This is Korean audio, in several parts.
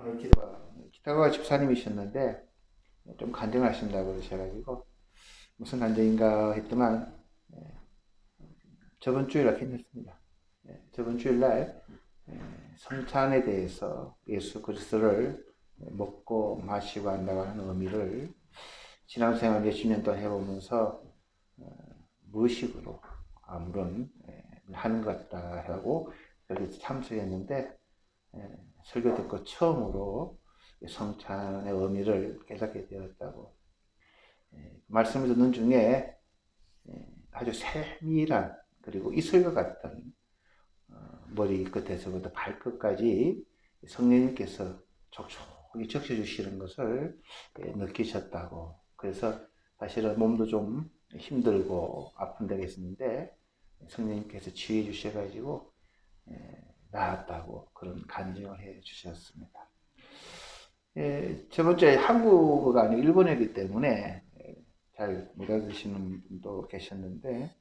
오늘 기타가 집사님이셨는데 좀 간증하신다고 그러셔가지고 무슨 간증인가 했더만 저번 주일날 괜찮습니다. 저번 주일날 성찬에 대해서 예수 그리스도를 먹고 마시고 한다고 하는 의미를 신앙생활 몇십 년 동안 해보면서 무의식으로 아무런 하는 것 같다 하고 여기 참석했는데 설교 듣고 처음으로 성찬의 의미를 깨닫게 되었다고 말씀을 듣는 중에 아주 세밀한 그리고 이슬과 같은 머리 끝에서부터 발끝까지 성령님께서 촉촉히 적셔주시는 것을 느끼셨다고. 그래서 사실은 몸도 좀 힘들고 아픈 데가 있었는데 성령님께서 치유해 주셔가지고 나았다고 그런 간증을 해 주셨습니다. 저번 주에 한국어가 아니고 일본어이기 때문에 잘 못 알아듣시는 분도 계셨는데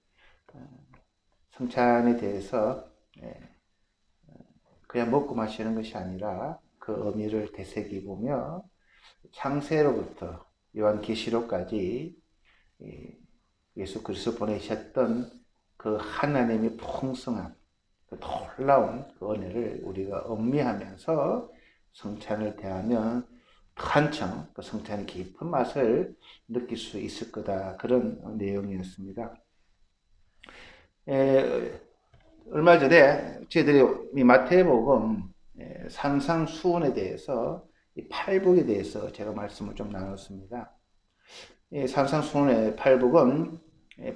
성찬에 대해서 그냥 먹고 마시는 것이 아니라 그 의미를 되새기보며 창세로부터 요한계시록까지 예수 그리스도 보내셨던 그 하나님의 풍성한 그 놀라운 그 은혜를 우리가 음미하면서 성찬을 대하면 한층 그 성찬의 깊은 맛을 느낄 수 있을 거다. 그런 내용이었습니다. 얼마 전에 저희들이 마태복음 산상수훈에 대해서 이 팔복에 대해서 제가 말씀을 좀 나눴습니다. 산상수훈의 팔복은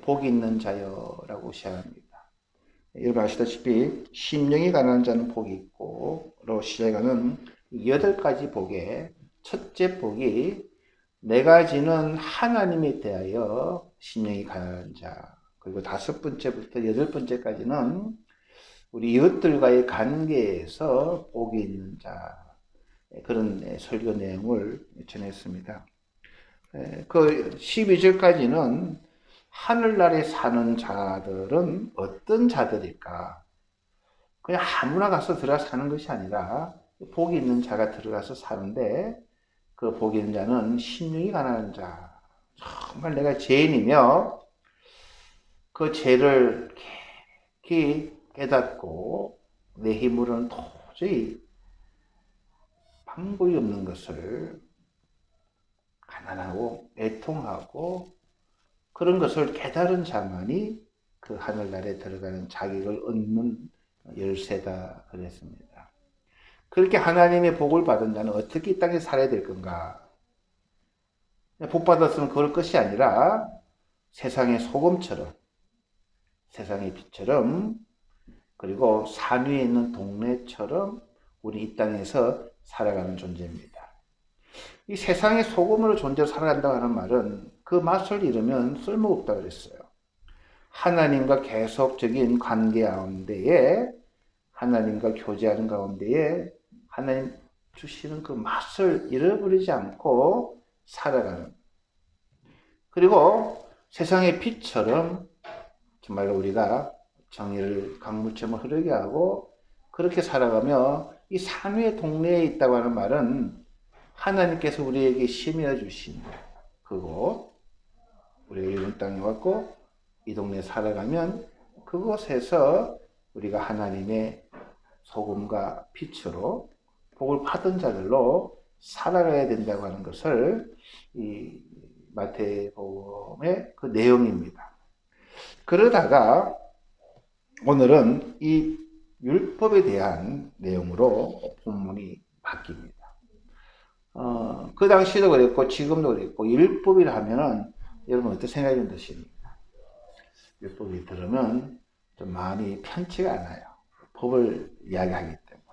복이 있는 자여라고 시작합니다. 여러분 아시다시피 심령이 가난한 자는 복이 있고 로 시작하는 8가지 복에 첫째 복이 내가 지는 하나님에 대하여 심령이 가난한 자, 그리고 5번째부터 8번째까지는 우리 이웃들과의 관계에서 복이 있는 자, 그런 설교 내용을 전했습니다. 그 12절까지는 하늘나라에 사는 자들은 어떤 자들일까? 그냥 아무나 가서 들어가 사는 것이 아니라 복이 있는 자가 들어가서 사는데 그 복이 있는 자는 심령이 가난한 자. 정말 내가 죄인이며 그 죄를 깊이 깨닫고 내 힘으로는 도저히 방법이 없는 것을 가난하고 애통하고 그런 것을 깨달은 자만이 그 하늘나라에 들어가는 자격을 얻는 열쇠다 그랬습니다. 그렇게 하나님의 복을 받은 자는 어떻게 이 땅에 살아야 될 건가? 복 받았으면 그럴 것이 아니라 세상의 소금처럼, 세상의 빛처럼, 그리고 산 위에 있는 동네처럼 우리 이 땅에서 살아가는 존재입니다. 이 세상의 소금으로 존재로 살아간다고 하는 말은 그 맛을 잃으면 쓸모없다고 그랬어요. 하나님과 계속적인 관계 가운데에 하나님과 교제하는 가운데에 하나님 주시는 그 맛을 잃어버리지 않고 살아가는, 그리고 세상의 빛처럼 정말로 우리가 정의를 강물처럼 흐르게 하고 그렇게 살아가며 이 산 위의 동네에 있다고 하는 말은 하나님께서 우리에게 심여 주신 그곳, 우리가 이런 땅에 왔고 이 동네에 살아가면 그곳에서 우리가 하나님의 소금과 빛으로 복을 받은 자들로 살아가야 된다고 하는 것을 이 마태복음의 그 내용입니다. 그러다가 오늘은 이 율법에 대한 내용으로 본문이 바뀝니다. 그 당시도 그랬고 지금도 그랬고 율법이라 하면은 여러분 어떤 생각이 드십니까? 율법이 들으면 좀 마음이 편치가 않아요. 법을 이야기하기 때문에.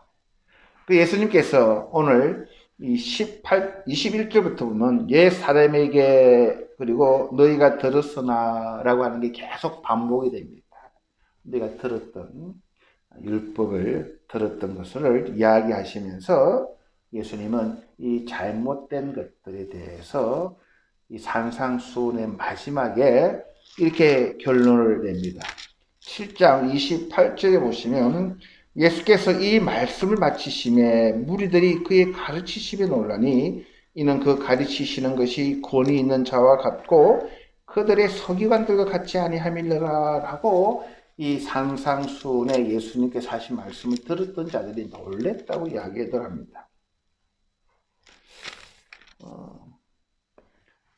그 예수님께서 오늘 이 21절부터 보면 옛 사람에게 그리고 너희가 들었으나 라고 하는 게 계속 반복이 됩니다. 내가 들었던 율법을 들었던 것을 이야기하시면서 예수님은 이 잘못된 것들에 대해서 이 산상수훈의 마지막에 이렇게 결론을 냅니다. 7장 28절에 보시면 예수께서 이 말씀을 마치심에 무리들이 그의 가르치심에 놀라니 이는 그 가르치시는 것이 권위 있는 자와 같고 그들의 서기관들과 같이 아니함이라 라고 이 산상수훈에 예수님께서 하신 말씀을 들었던 자들이 놀랬다고 이야기를 합니다.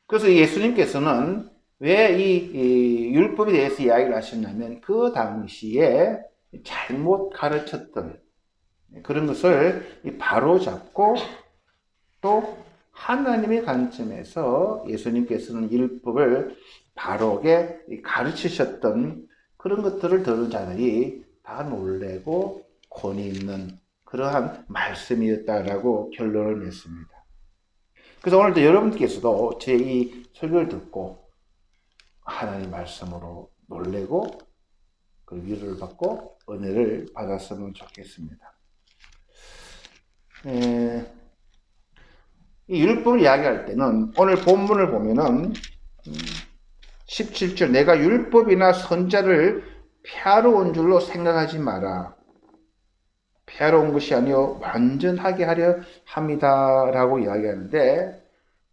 그래서 예수님께서는 왜 이 율법에 대해서 이야기를 하셨냐면 그 당시에 잘못 가르쳤던 그런 것을 바로잡고 또 하나님의 관점에서 예수님께서는 율법을 바르게 가르치셨던 그런 것들을 들은 자들이 다 놀래고 권위 있는 그러한 말씀이었다라고 결론을 냈습니다. 그래서 오늘도 여러분께서도 제 이 설교를 듣고 하나님 말씀으로 놀래고 그 위로를 받고 은혜를 받았으면 좋겠습니다. 이 율법을 이야기할 때는 오늘 본문을 보면은 17절 내가 율법이나 선자를 폐하러 온 줄로 생각하지 마라. 폐하러 온 것이 아니요 완전하게 하려 합니다라고 이야기하는데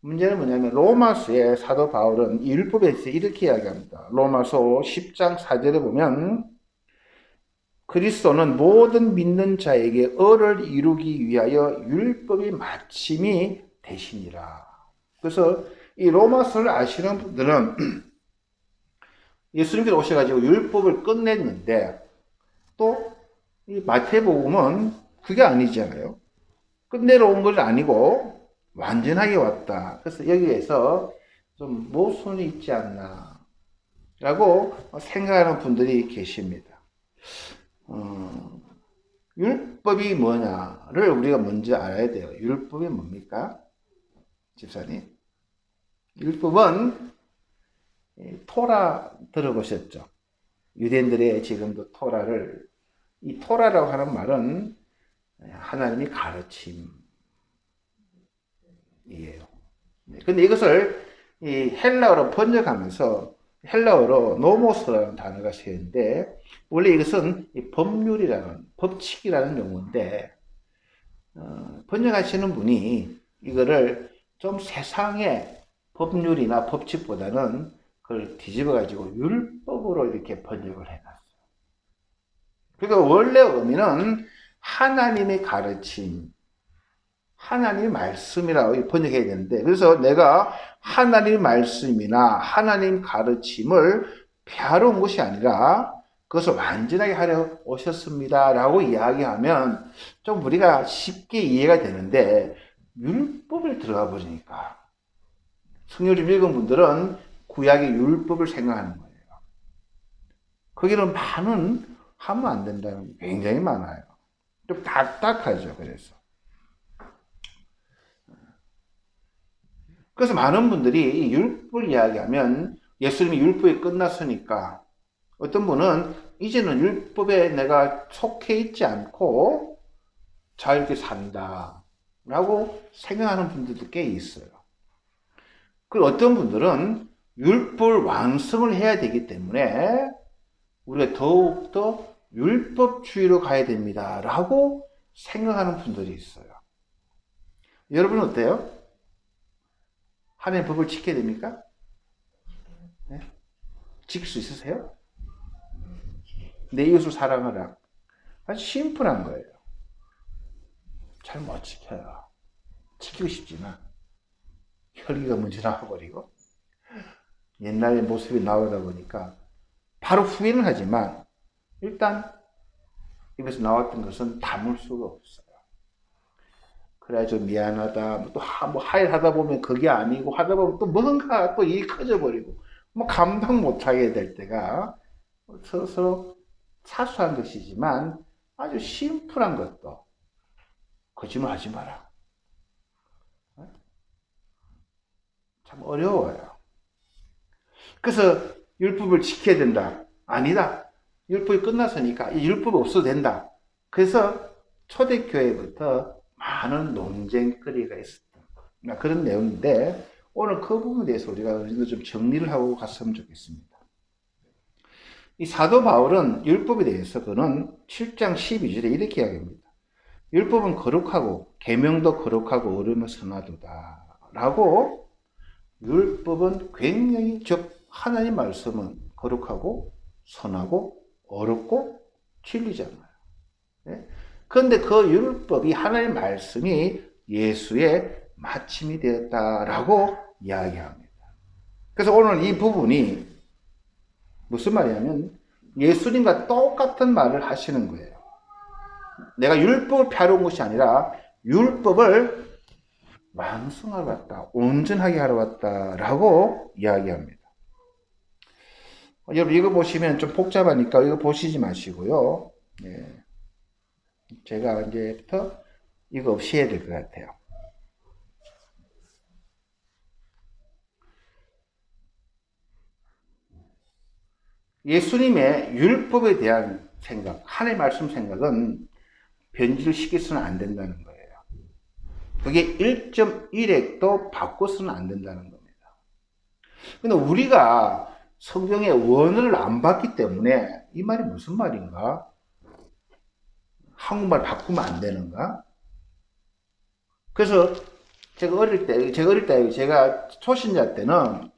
문제는 뭐냐면 로마서에 사도 바울은 이 율법에 대해서 이렇게 이야기합니다. 로마서 10장 4절에 보면 그리스도는 모든 믿는 자에게 의를 이루기 위하여 율법의 마침이 되시니라. 그래서 이 로마서를 아시는 분들은 예수님께서 오셔가지고 율법을 끝냈는데 또 이 마태복음은 그게 아니잖아요. 끝내러 온 것이 아니고 완전하게 왔다. 그래서 여기에서 좀 모순이 있지 않나 라고 생각하는 분들이 계십니다. 율법이 뭐냐를 우리가 먼저 알아야 돼요. 율법이 뭡니까? 집사님. 율법은 토라 들어보셨죠? 유대인들의 지금도 토라를 이 토라라고 하는 말은 하나님의 가르침이에요. 근데 이것을 이 헬라어로 번역하면서 헬라어로 노모스라는 단어가 쓰였는데 원래 이것은 법률이라는 법칙이라는 용어인데 번역하시는 분이 이거를 좀 세상의 법률이나 법칙보다는 그걸 뒤집어 가지고 율법으로 이렇게 번역을 해놨어요. 그러니까 원래 의미는 하나님의 가르침, 하나님의 말씀이라고 번역해야 되는데 그래서 내가 하나님의 말씀이나 하나님 가르침을 폐하러 온 것이 아니라 그것을 완전하게 하려 오셨습니다 라고 이야기하면 좀 우리가 쉽게 이해가 되는데 율법을 들어가 보니까 성경을 읽은 분들은 구약의 율법을 생각하는 거예요. 거기는 많은 하면 안 된다는 게 굉장히 많아요. 좀 딱딱하죠. 그래서 많은 분들이 율법을 이야기하면 예수님이 율법이 끝났으니까 어떤 분은 이제는 율법에 내가 속해 있지 않고 자유롭게 산다 라고 생각하는 분들도 꽤 있어요. 그리고 어떤 분들은 율법을 완성을 해야 되기 때문에 우리가 더욱더 율법주의로 가야 됩니다 라고 생각하는 분들이 있어요. 여러분은 어때요? 하나님의 법을 지켜야 됩니까? 네? 지킬 수 있으세요? 내 이웃을 사랑하라. 아주 심플한 거예요. 잘 못 지켜요. 지키고 싶지만 혈기가 먼저 나와버리고 옛날의 모습이 나오다 보니까 바로 후회는 하지만 일단 입에서 나왔던 것은 담을 수가 없어요. 그래야 좀 미안하다. 또 뭐 하다 보면 그게 아니고 하다 보면 또 뭔가 또 일이 커져버리고 뭐 감당 못하게 될 때가 서로 사소한 것이지만 아주 심플한 것도 거짓말 하지 마라. 참 어려워요. 그래서 율법을 지켜야 된다. 아니다. 율법이 끝났으니까 이 율법이 없어도 된다. 그래서 초대교회부터 많은 논쟁거리가 있었던 그런 내용인데 오늘 그 부분에 대해서 우리가 좀 정리를 하고 갔으면 좋겠습니다. 이 사도 바울은 율법에 대해서 그는 7장 12절에 이렇게 이야기합니다. 율법은 거룩하고 계명도 거룩하고 어려움을 선하도다 라고. 율법은 굉장히, 즉 하나님 말씀은 거룩하고 선하고 어렵고 진리잖아요. 네? 그런데 그 율법이, 하나님 말씀이 예수의 마침이 되었다라고 이야기합니다. 그래서 오늘 이 부분이 무슨 말이냐면 예수님과 똑같은 말을 하시는 거예요. 내가 율법을 펴놓은 것이 아니라 율법을 완성하러 왔다, 온전하게 하러 왔다라고 이야기합니다. 여러분 이거 보시면 좀 복잡하니까 이거 보시지 마시고요. 네. 제가 이제부터 이거 없이 해야 될 것 같아요. 예수님의 율법에 대한 생각, 하나님의 말씀 생각은 변질시켜서는 안 된다는 거예요. 그게 1.1핵도 바꿔서는 안 된다는 겁니다. 근데 우리가 성경의 원어를 안 봤기 때문에 이 말이 무슨 말인가? 한국말 바꾸면 안 되는가? 그래서 제가 초신자 때는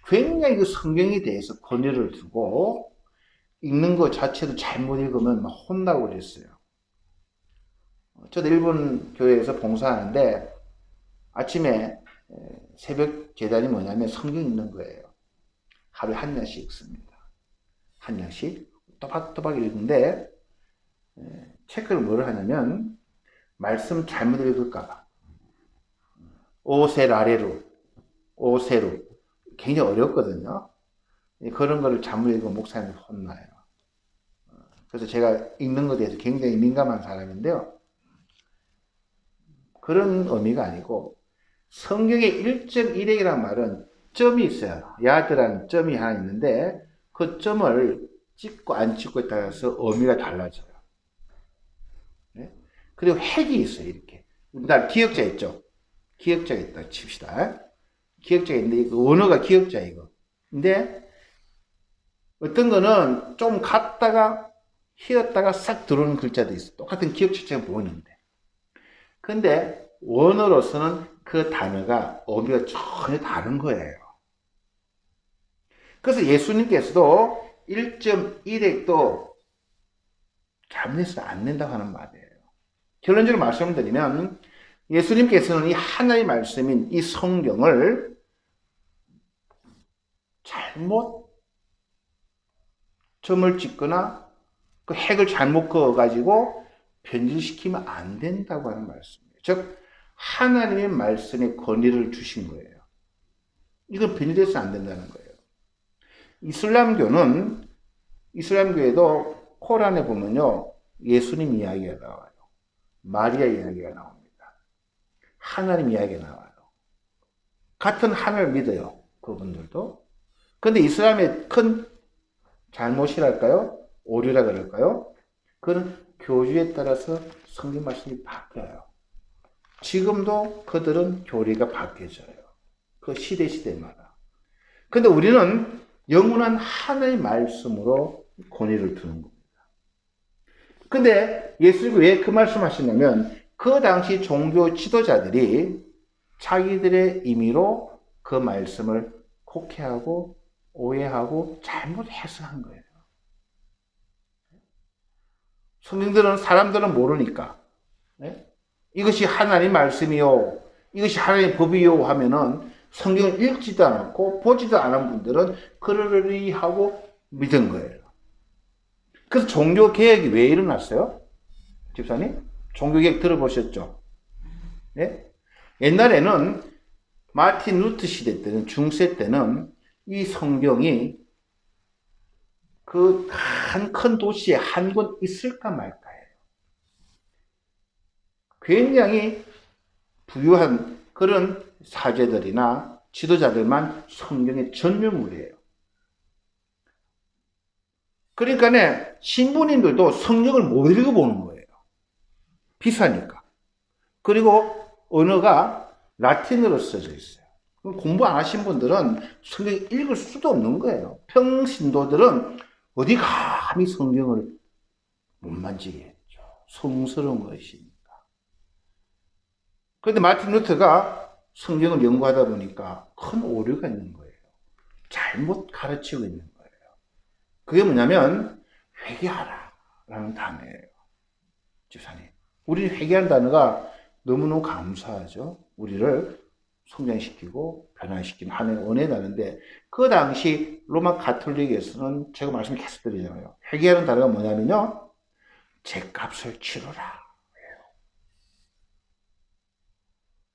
굉장히 그 성경에 대해서 권위를 두고 읽는 것 자체도 잘못 읽으면 막 혼나고 그랬어요. 저도 일본 교회에서 봉사하는데 아침에 새벽 제단이 뭐냐면 성경 읽는 거예요. 하루에 한 장씩 읽습니다. 한 장씩 또박또박 읽는데 체크를 뭐를 하냐면 말씀 잘못 읽을까봐. 오세라레루, 오세루. 굉장히 어렵거든요. 그런 거를 잘못 읽으면 목사님이 혼나요. 그래서 제가 읽는 것에 대해서 굉장히 민감한 사람인데요. 그런 의미가 아니고 성경의 1.1핵이라는 말은 점이 있어요. 야드라는 점이 하나 있는데 그 점을 찍고 안 찍고에 따라서 의미가 달라져요. 네? 그리고 핵이 있어요. 이렇게. 나 기역자 있죠? 기역자가 있다 칩시다. 기역자가 있는데 이거 언어가 기역자 이거. 근데 어떤 거는 좀 갔다가 휘었다가 싹 들어오는 글자도 있어. 똑같은 기역자처럼 보이는데. 근데 원어로서는 그 단어가 의미가 전혀 다른 거예요. 그래서 예수님께서도 1.1핵도 잘못해서 안 된다고 하는 말이에요. 결론적으로 말씀드리면 예수님께서는 이 하나의 말씀인 이 성경을 잘못 점을 찍거나 그 핵을 잘못 그어가지고 변질시키면 안 된다고 하는 말씀이에요. 즉 하나님의 말씀에 권위를 주신 거예요. 이건 변질돼서 안 된다는 거예요. 이슬람교에도 코란에 보면요 예수님 이야기가 나와요. 마리아 이야기가 나옵니다. 하나님 이야기가 나와요. 같은 하나님을 믿어요. 그분들도. 근데 이슬람의 큰 잘못이랄까요? 오류라 그럴까요? 그건 교주에 따라서 성경 말씀이 바뀌어요. 지금도 그들은 교리가 바뀌어져요. 그 시대마다. 근데 우리는 영원한 하나의 말씀으로 권위를 두는 겁니다. 근데 예수님이 왜 그 말씀 하시냐면 그 당시 종교 지도자들이 자기들의 임의로 그 말씀을 곡해하고 오해하고 잘못 해석한 거예요. 성경들은 사람들은 모르니까 네? 이것이 하나님 말씀이요 이것이 하나님의 법이요 하면은 성경을 읽지도 않았고 보지도 않은 분들은 그러려니 하고 믿은 거예요. 그래서 종교개혁이 왜 일어났어요? 집사님? 종교개혁 들어보셨죠? 네? 옛날에는 마틴 루트 시대 때는 중세 때는 이 성경이 그 한 큰 도시에 한 권 있을까 말까예요. 굉장히 부유한 그런 사제들이나 지도자들만 성경의 전유물이에요. 그러니까 신부님들도 성경을 못 읽어보는 거예요. 비싸니까. 그리고 언어가 라틴어로 써져 있어요. 공부 안 하신 분들은 성경 읽을 수도 없는 거예요. 평신도들은 어디 감히 성경을 못 만지게 했죠. 성스러운 것이니까. 그런데 마틴 루터가 성경을 연구하다 보니까 큰 오류가 있는 거예요. 잘못 가르치고 있는 거예요. 그게 뭐냐면 회개하라라는 단어예요. 집사님, 우리는 회개하는 단어가 너무너무 감사하죠. 우리를 성장시키고 변화시키는 하나님의 은혜의 단어인데, 그 당시 로마 가톨릭에서는 제가 말씀 계속 드리잖아요. 회개하는 단어가 뭐냐면요, 죗값을 치러라.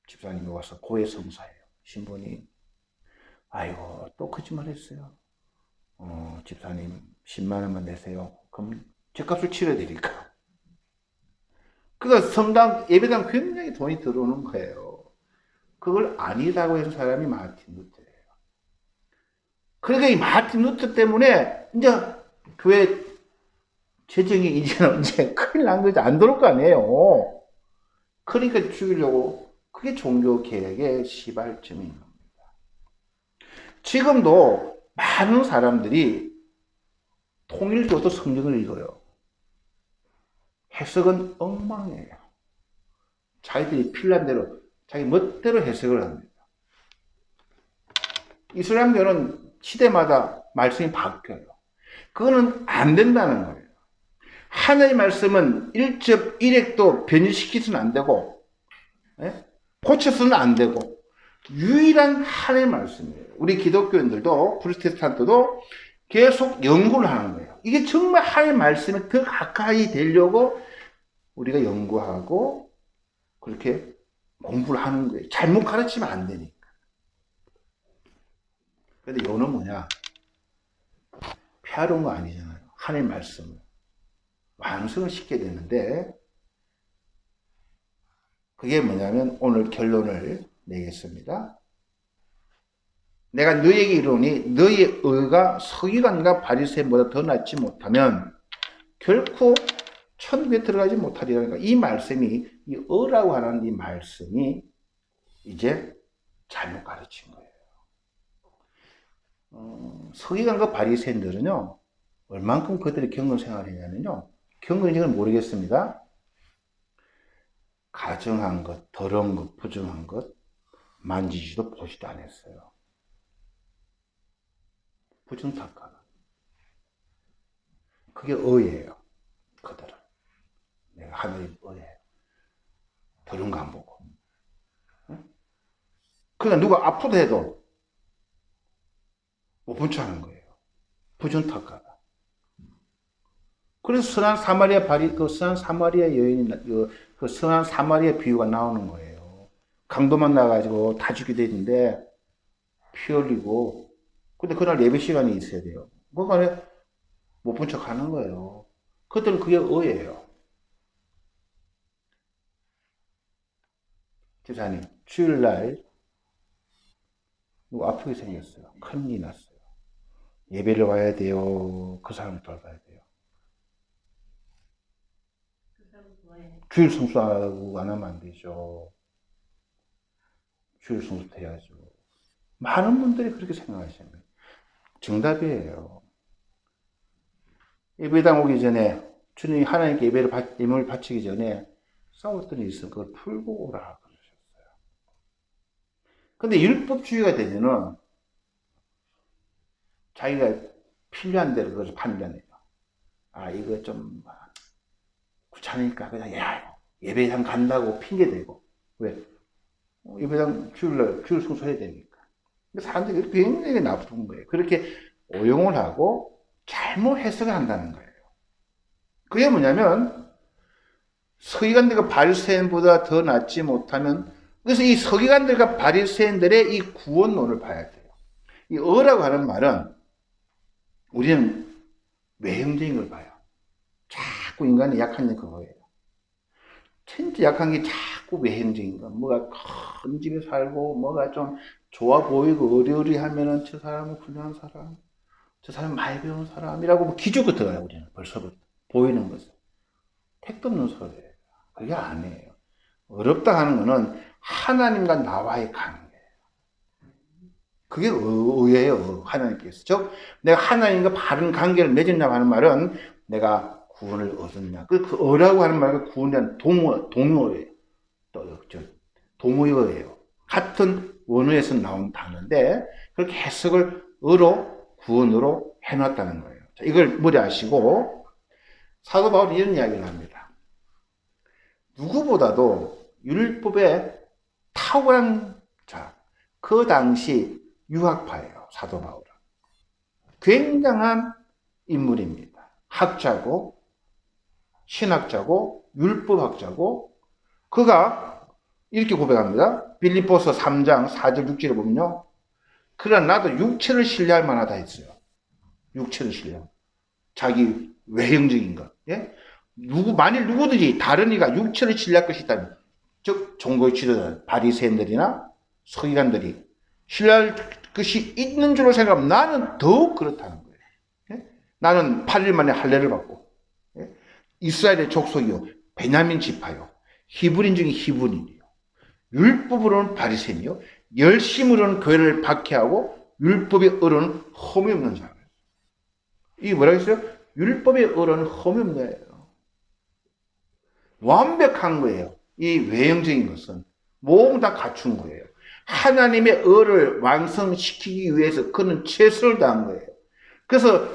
집사님이 와서 고해성사예요. 신부님, 아이고 또 거짓말 했어요. 집사님 10만 원만 내세요. 그럼 죗값을 치러드릴까? 그러니까 성당 예배당 굉장히 돈이 들어오는 거예요. 그걸 아니라고 해서 사람이 마틴 루터예요. 그러니까 이 마틴 루터 때문에 이제 교회 재정이 이제는 이제 큰일 난 거지. 안 들어올 거 아니에요. 그러니까 죽이려고. 그게 종교 개혁의 시발점인 겁니다. 지금도 많은 사람들이 통일교도 성경을 읽어요. 해석은 엉망이에요. 자기들이 필요한 대로 자기 멋대로 해석을 합니다. 이슬람교는 시대마다 말씀이 바뀌어요. 그거는 안 된다는 거예요. 하나님의 말씀은 1.1핵도 변질시키서는 안 되고, 고쳐서는 안 되고, 유일한 하나님의 말씀이에요. 우리 기독교인들도, 프로테스탄트도 계속 연구를 하는 거예요. 이게 정말 하나님의 말씀에 더 가까이 되려고 우리가 연구하고, 그렇게 공부를 하는 거예요. 잘못 가르치면 안 되니까. 근데 요는 뭐냐? 폐하는 거 아니잖아요. 하나님의 말씀을. 완성을 시켜야 되는데, 그게 뭐냐면 오늘 결론을 내겠습니다. 내가 너에게 이르노니 너의 의가 서기관과 바리새인보다 더 낫지 못하면 결코 천국에 들어가지 못하리라니까. 이 말씀이, 이 의라고 하는 이 말씀이 이제 잘못 가르친 거예요. 서기관과 바리새인들은요, 얼만큼 그들이 경건 생활을 했냐면요, 경건인지는 모르겠습니다. 가정한 것, 더러운 것, 부정한 것 만지지도 보지도 않았어요. 부정탁하다. 그게 의예요. 그들은. 내가 하나님 의예요. 더러운 거 안 보고. 그러니까 누가 아프다 해도 못 본 척 하는 거예요. 부정탁하다. 그래서 선한 사마리아 선한 사마리아 여인이, 그 선한 사마리아 비유가 나오는 거예요. 강도만 나가지고 다 죽게 되는데, 피 흘리고, 근데 그날 예배 시간이 있어야 돼요. 그거는 못 본 척 하는 거예요. 그들은 그게 의예요. 집사님, 주일날, 누구 아프게 생겼어요. 큰일이 났어요. 예배를 와야 돼요. 그 사람을 돌봐야 돼요. 주일 성수하고 안 하면 안 되죠. 주일 성수 해야죠. 많은 분들이 그렇게 생각하십니다. 정답이에요. 예배당 오기 전에, 주님이 하나님께 예물을 바치기 전에 싸웠던 일이 있으면 그걸 풀고 오라 그러셨어요. 근데 율법주의가 되면은 자기가 필요한 대로 그것을 판단해요. 아, 이거 좀 귀찮으니까 그냥 예배당 간다고 핑계대고. 왜? 예배당 주일 성수해야 되니까. 사람들이 굉장히 나쁜 거예요. 그렇게 오용을 하고 잘못 해석을 한다는 거예요. 그게 뭐냐면, 서기관들과 바리새인보다 더 낫지 못하면, 그래서 이 서기관들과 바리새인들의 이 구원론을 봐야 돼요. 이 어라고 하는 말은 우리는 외형적인 걸 봐요. 자꾸 인간이 약한 게 그거예요. 진짜 약한 게 자꾸 외형적인 거. 뭐가 큰 집에 살고, 뭐가 좀 좋아 보이고, 어리어리하면은 저 사람은 훌륭한 사람, 저 사람은 많이 배운 사람이라고 뭐 기죽어 들어가요, 우리는. 벌써부터. 보이는 것은. 택도 없는 소리예요. 그게 아니에요. 어렵다 하는 거는 하나님과 나와의 관계예요. 그게 의예요, 하나님께서. 즉, 내가 하나님과 바른 관계를 맺었냐 하는 말은 내가 구원을 얻었냐. 그 의라고 하는 말은 구원이란 동어예요. 동의어예요. 같은 원어에서 나온 단어인데, 그렇게 해석을 의로, 구원으로 해놨다는 거예요. 자, 이걸 무리하시고, 사도 바울이 이런 이야기를 합니다. 누구보다도 율법에 탁월한 자, 그 당시 유학파예요, 사도 바울은. 굉장한 인물입니다. 학자고, 신학자고, 율법학자고, 그가 이렇게 고백합니다. 빌립보서 3장 4절 6절에 보면요. 그러나 나도 육체를 신뢰할 만하다 했어요. 육체를 신뢰. 자기 외형적인 것. 예? 만일 누구든지 다른 이가 육체를 신뢰할 것이 있다면, 즉, 종교의 지도자, 바리새인들이나 서기관들이 신뢰할 것이 있는 줄로 생각하면 나는 더욱 그렇다는 거예요. 예? 나는 8일 만에 할례를 받고, 예? 이스라엘의 족속이요, 베냐민 지파요, 히브리인 중에 히브리인이요, 율법으로는 바리새인이요, 열심으로는 교회를 박해하고 율법의 의로는 흠이 없는 자예요. 이게 뭐라고 했어요? 율법의 의로는 흠이 없는 거예요. 완벽한 거예요. 이 외형적인 것은 모두 다 갖춘 거예요. 하나님의 의를 완성시키기 위해서 그는 최선을 다한 거예요. 그래서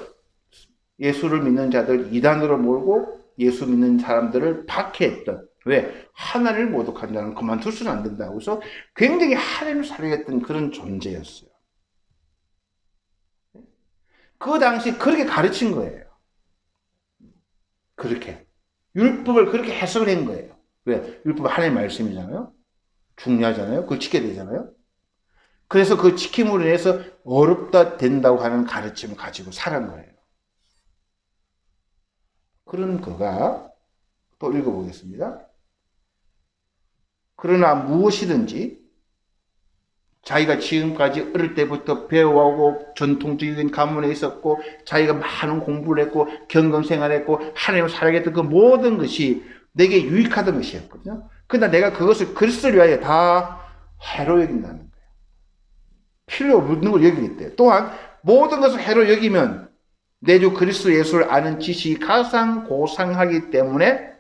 예수를 믿는 자들 이단으로 몰고 예수 믿는 사람들을 박해했던, 왜? 하나님을 모독한 자는 그만둘 수는 안 된다고 해서 굉장히 하나님을 사랑했던 그런 존재였어요. 그 당시 그렇게 가르친 거예요. 그렇게. 율법을 그렇게 해석을 한 거예요. 왜? 율법은 하나님의 말씀이잖아요. 중요하잖아요. 그걸 지켜야 되잖아요. 그래서 그 지킴으로 인해서 어렵다 된다고 하는 가르침을 가지고 살은 거예요. 그런 그가 또 읽어보겠습니다. 그러나 무엇이든지 자기가 지금까지 어릴 때부터 배워오고 전통적인 가문에 있었고 자기가 많은 공부를 했고 경건생활했고 하나님을 사랑했던 그 모든 것이 내게 유익하던 것이었거든요. 그러나 내가 그것을 그리스도를 위하여 다 해로 여긴다는 거예요. 필요 없는 걸 여기기 때문에. 또한 모든 것을 해로 여기면 내 주 그리스도 예수를 아는 지식이 가장 고상하기 때문에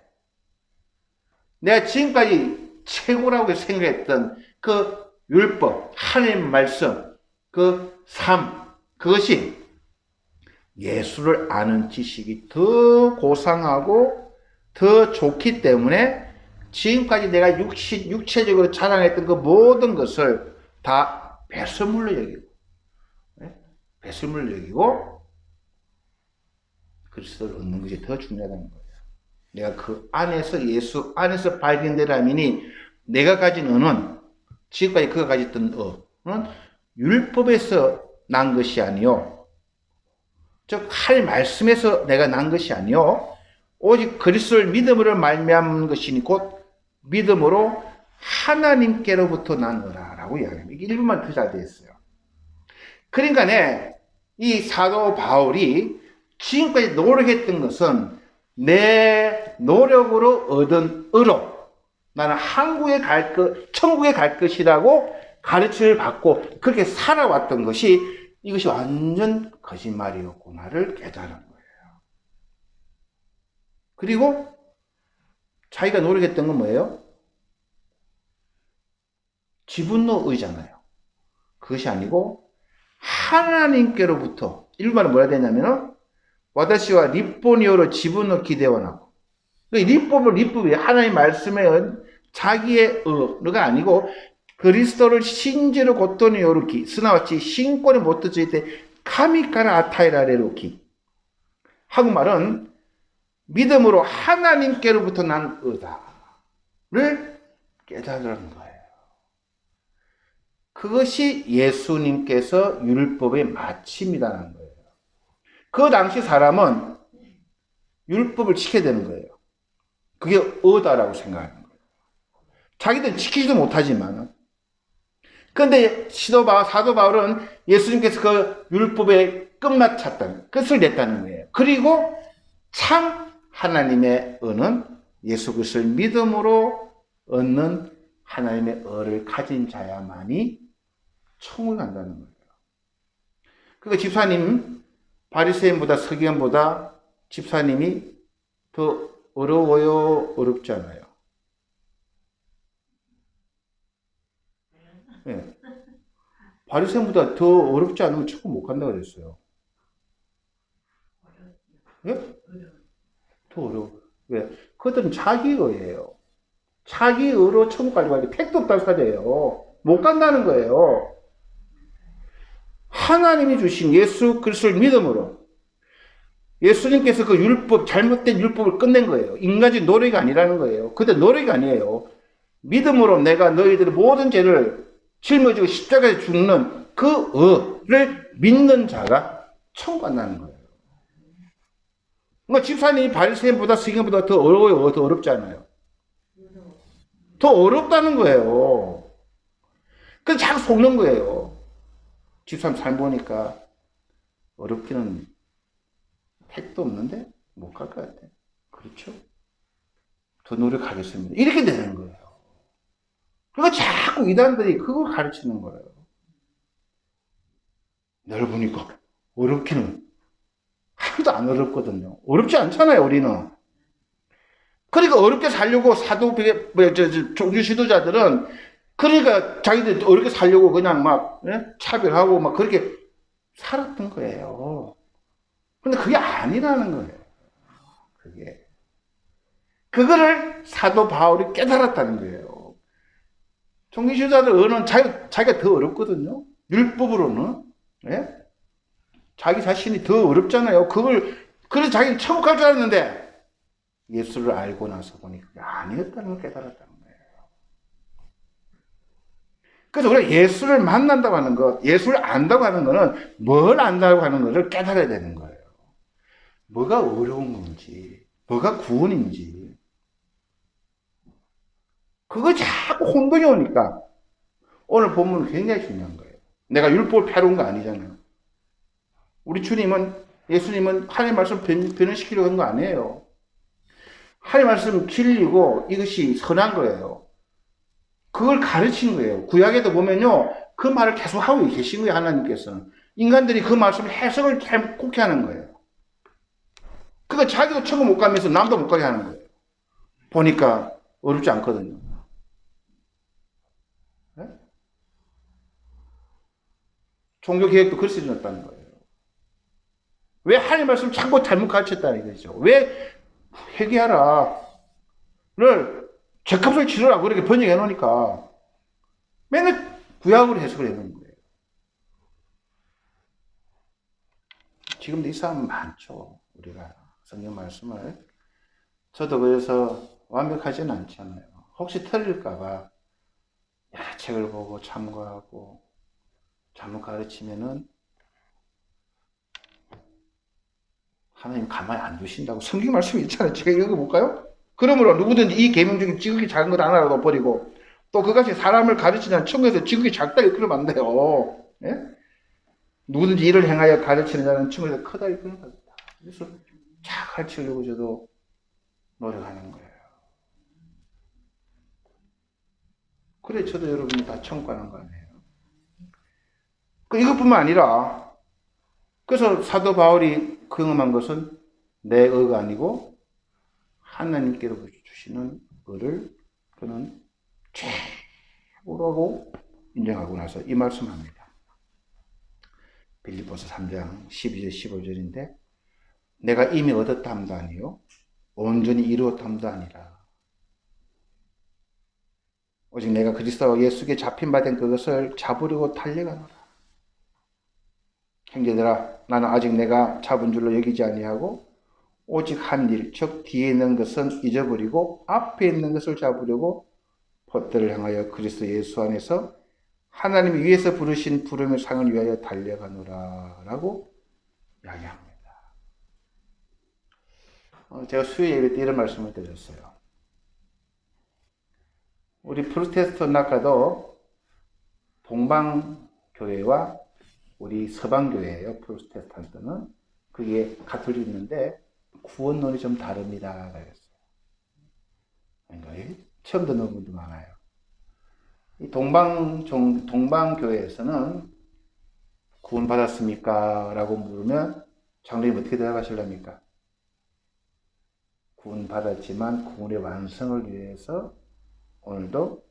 내가 지금까지 최고라고 생각했던 그 율법, 하나님의 말씀, 그 삶, 그것이 예수를 아는 지식이 더 고상하고 더 좋기 때문에 지금까지 내가 육체적으로 자랑했던 그 모든 것을 다 배설물로 여기고, 배설물로 여기고 그리스도를 얻는 것이 더 중요하다는 거예요. 내가 그 안에서 예수 안에서 발견되라면이 내가 가진 의는 지금까지 그가 가졌던 의는 율법에서 난 것이 아니요, 즉 하나님 말씀에서 내가 난 것이 아니요, 오직 그리스도를 믿음으로 말미암은 것이니 곧 믿음으로 하나님께로부터 난 의라라고 이야기합니다. 이게 일본말 더 잘 되어 있어요. 그러니까 이 사도 바울이 지금까지 노력했던 것은 내 노력으로 얻은 의로 나는 천국에 갈 것이라고 가르침을 받고 그렇게 살아왔던 것이 이것이 완전 거짓말이었구나를 깨달은 거예요. 그리고 자기가 노력했던 건 뭐예요? 지분노의잖아요. 그것이 아니고 하나님께로부터, 일본말은 뭐라 되냐면은 와다시와 립보니오로 지분노 기대원하고, 립법이 하나님의 말씀에 자기의 의가 아니고 그리스도를 신지로 곧더니 요르키 스나와치 신권이 못 듣을 때 카미카나 아타이라레로키, 한국말은 믿음으로 하나님께로부터 난 의다를 깨달은 거예요. 그것이 예수님께서 율법의 마침이라는 거예요. 그 당시 사람은 율법을 지켜야 되는 거예요. 그게 의다라고 생각하는 거예요. 자기들은 지키지도 못하지만. 그런데 사도 바울은 예수님께서 그 율법에 끝을 냈다는 거예요. 그리고 참 하나님의 의는 예수 그리스도를 믿음으로 얻는 하나님의 의를 가진 자야만이 천국에 간다는 거예요. 그러니까 집사님, 바리새인보다 서기관보다 집사님이 더 어려워요? 어렵지 않아요? 네. 바리새인보다 더 어렵지 않으면 천국 못 간다고 그랬어요. 예? 더 어려워. 왜? 그것들은 자기의예요. 자기의로 천국 가려고 하는데 택도 없다는 소리예요. 못 간다는 거예요. 하나님이 주신 예수 그리스도를 믿음으로 예수님께서 그 율법, 잘못된 율법을 끝낸 거예요. 인간적인 노력이 아니라는 거예요. 근데 노력이 아니에요. 믿음으로 내가 너희들의 모든 죄를 짊어지고 십자가에 죽는 그 의를 믿는 자가 천국 간다는 거예요. 그러니까 집사님이 바리새인보다 서기관보다 더 어려워요? 더 어렵지 않아요? 더 어렵다는 거예요. 그래서 자꾸 속는 거예요. 집사님 삶 보니까 어렵기는 택도 없는데 못 갈 것 같아. 그렇죠? 더 노력하겠습니다. 이렇게 되는 거예요. 그러니까 자꾸 이단들이 그걸 가르치는 거예요. 내가 보니까 어렵기는 하나도 안 어렵거든요. 어렵지 않잖아요, 우리는. 그러니까 어렵게 살려고 종교 지도자들은 그러니까 자기들 어렵게 살려고 그냥 막 차별하고 막 그렇게 살았던 거예요. 근데 그게 아니라는 거예요. 그게. 그거를 사도 바울이 깨달았다는 거예요. 종교 지도자들은 자기가 더 어렵거든요. 율법으로는. 예? 자기 자신이 더 어렵잖아요. 그래서 자기는 천국 갈 줄 알았는데 예수를 알고 나서 보니 그게 아니었다는 걸 깨달았다는 거예요. 그래서 우리가 예수를 만난다고 하는 것, 예수를 안다고 하는 것은 뭘 안다고 하는 것을 깨달아야 되는 거예요. 뭐가 어려운 건지, 뭐가 구원인지. 그거 자꾸 혼동이 오니까 오늘 본문은 굉장히 중요한 거예요. 내가 율법을 펴놓은 거 아니잖아요. 우리 주님은, 예수님은 하나님의 말씀 변형시키려고 한 거 아니에요. 하나님의 말씀 길리고 이것이 선한 거예요. 그걸 가르친 거예요. 구약에도 보면요. 그 말을 계속 하고 계신 거예요. 하나님께서는. 인간들이 그 말씀을 해석을 잘 곱게 하는 거예요. 그러니까 자기도 천국 못 가면서 남도 못 가게 하는 거예요. 보니까 어렵지 않거든요. 네? 종교개혁도 그래서 일어났다는 거예요. 왜 하나님 말씀 자꾸 잘못 가르쳤다 이거죠. 왜 회개하라를 죄값을 치르라 그렇게 번역해 놓으니까 맨날 구약으로 해석을 해 놓은 거예요. 지금도 이 사람 많죠. 우리가 성경 말씀을. 저도 그래서 완벽하지는 않잖아요. 혹시 틀릴까봐 여러 책을 보고 참고하고 잘못 가르치면은 하나님 가만히 안 두신다고 성경 말씀이 있잖아요. 제가 읽어볼까요? 그러므로 누구든지 이 계명 중에 지극히 작은 것 하나라도 버리고 또 그것이 사람을 가르치는 천국에서 지극히 작다 이끌면 안 돼요. 예? 누구든지 이를 행하여 가르치는 자는 천국에서 크다 이끌면 안 된다. 그래서 잘 가르치려고 저도 노력하는 거예요. 그래 저도 여러분이 다 천국 가는 거 아니에요. 이것뿐만 아니라 그래서 사도 바울이 경험한 것은 내 의가 아니고 하나님께로 주시는 의를 그는 최고라고 인정하고 나서 이 말씀합니다. 빌립보서 3장 12절 15절인데 내가 이미 얻었다 함도 아니요 온전히 이루었다 함도 아니라 오직 내가 그리스도와 예수께 잡힌 바 된 그것을 잡으려고 달려가노라. 형제들아 나는 아직 내가 잡은 줄로 여기지 아니하고 오직 한 일, 즉 뒤에 있는 것은 잊어버리고 앞에 있는 것을 잡으려고 벗들을 향하여 그리스도 예수 안에서 하나님이 위에서 부르신 부름의 상을 위하여 달려가노라 라고 이야기합니다. 제가 수요 예배 때 이런 말씀을 드렸어요. 우리 프로테스탄트 학과도 동방교회와 우리 서방교회예요. 프로테스탄트는. 그게 가톨릭 있는데 구원론이 좀 다릅니다. 그랬어요. 그러니까 처음 듣는 분도 많아요. 이 동방교회에서는 구원 받았습니까? 라고 물으면 장로님 어떻게 대답하실랍니까? 구원 받았지만 구원의 완성을 위해서 오늘도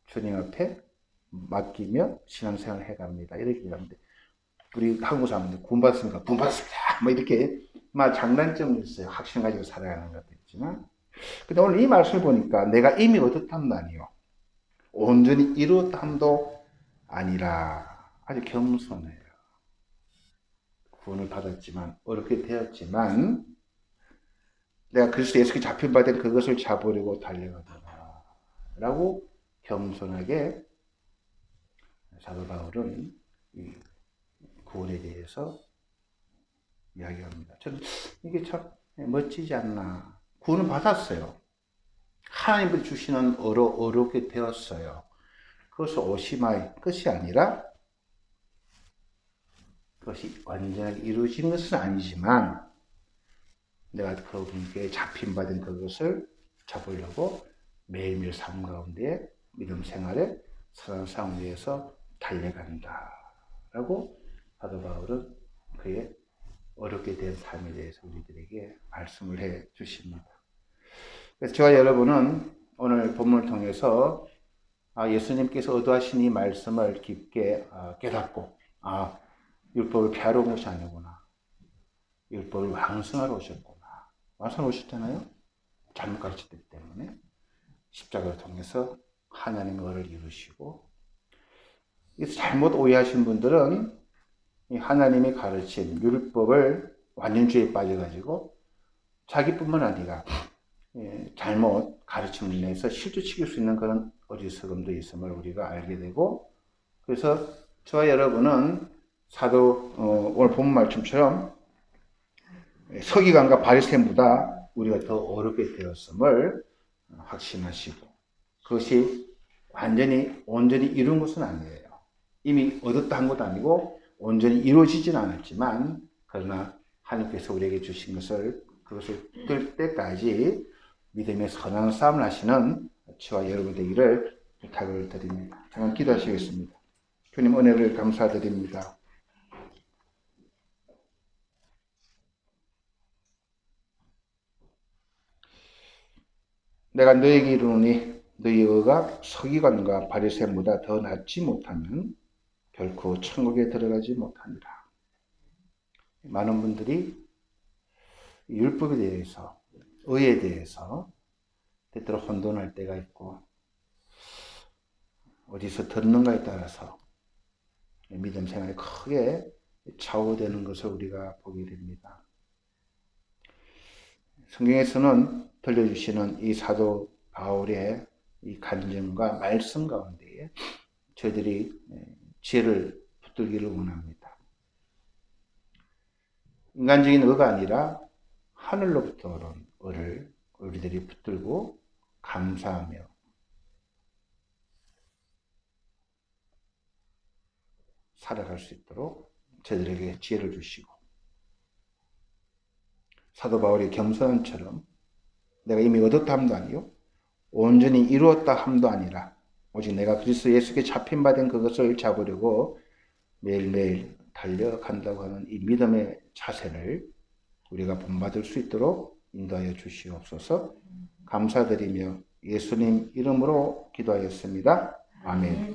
주님 앞에 맡기며 신앙생활을 해갑니다. 이렇게 얘기합니다. 우리 한국 사람들 구원 받았습니까? 구원 받았습니다. 뭐 이렇게 막 장단점이 있어요. 확신 가지고 살아가는 것도 있지만. 근데 오늘 이 말씀을 보니까 내가 이미 얻었담도 아니요. 온전히 이루었담도 아니라 아주 겸손해요. 구원을 받았지만 어렵게 되었지만 내가 그리스도 예수께 잡힌 바 된 그것을 잡으려고 달려가더라 라고 겸손하게 사도 바울은 이 구원에 대해서 이야기합니다. 저는 이게 참 멋지지 않나. 구원을 받았어요. 하나님이 주시는 어렵게 되었어요. 그것을 오시마의 끝이 아니라 그것이 완전하게 이루어진 것은 아니지만 내가 그분께 잡힌 바 된 그것을 잡으려고 매일매일 삶 가운데 믿음 생활에 선한 삶을 위해서 달려간다 라고 사도 바울은 그의 어렵게 된 삶에 대해서 우리들에게 말씀을 해 주십니다. 그래서 저와 여러분은 오늘 본문을 통해서 예수님께서 의도하신 이 말씀을 깊게 깨닫고 율법을 폐하러 온 것이 아니구나. 율법을 완성하러 오셨구나. 완성하러 오셨잖아요. 잘못 가르쳤기 때문에 십자가를 통해서 하나님의 의를 이루시고, 그래서 잘못 오해하신 분들은 이 하나님이 가르친 율법을 완전주의에 빠져가지고 자기뿐만 아니라 잘못 가르침을 인해서 실주시킬 수 있는 그런 어리석음도 있음을 우리가 알게 되고, 그래서 저와 여러분은 오늘 본문 말씀처럼 서기관과 바리새인보다 우리가 더 어렵게 되었음을 확신하시고, 그것이 온전히 이룬 것은 아니에요. 이미 얻었다 한 것도 아니고 온전히 이루어지진 않았지만, 그러나 하나님께서 우리에게 주신 그것을 뜰 때까지 믿음의 선한 싸움을 하시는 저와 여러분 되기를 부탁을 드립니다. 잠깐 기도하시겠습니다. 주님 은혜를 감사드립니다. 내가 너에게 이르노니 너희 의가 서기관과 바리새인보다 더 낫지 못하면 결코 천국에 들어가지 못하니라. 많은 분들이 율법에 대해서, 의에 대해서 때때로 혼돈할 때가 있고 어디서 듣는가에 따라서 믿음 생활이 크게 좌우되는 것을 우리가 보게 됩니다. 성경에서는 들려주시는 이 사도 바울의 이 간증과 말씀 가운데에 저희들이 지혜를 붙들기를 원합니다. 인간적인 의가 아니라 하늘로부터 온 의를 우리들이 붙들고 감사하며 살아갈 수 있도록 저희들에게 지혜를 주시고, 사도 바울의 겸손함처럼 내가 이미 얻었다 함도 아니요 온전히 이루었다 함도 아니라 오직 내가 그리스도 예수께 잡힌 바 된 그것을 잡으려고 매일매일 달려간다고 하는 이 믿음의 자세를 우리가 본받을 수 있도록 인도하여 주시옵소서. 감사드리며 예수님 이름으로 기도하였습니다. 아멘.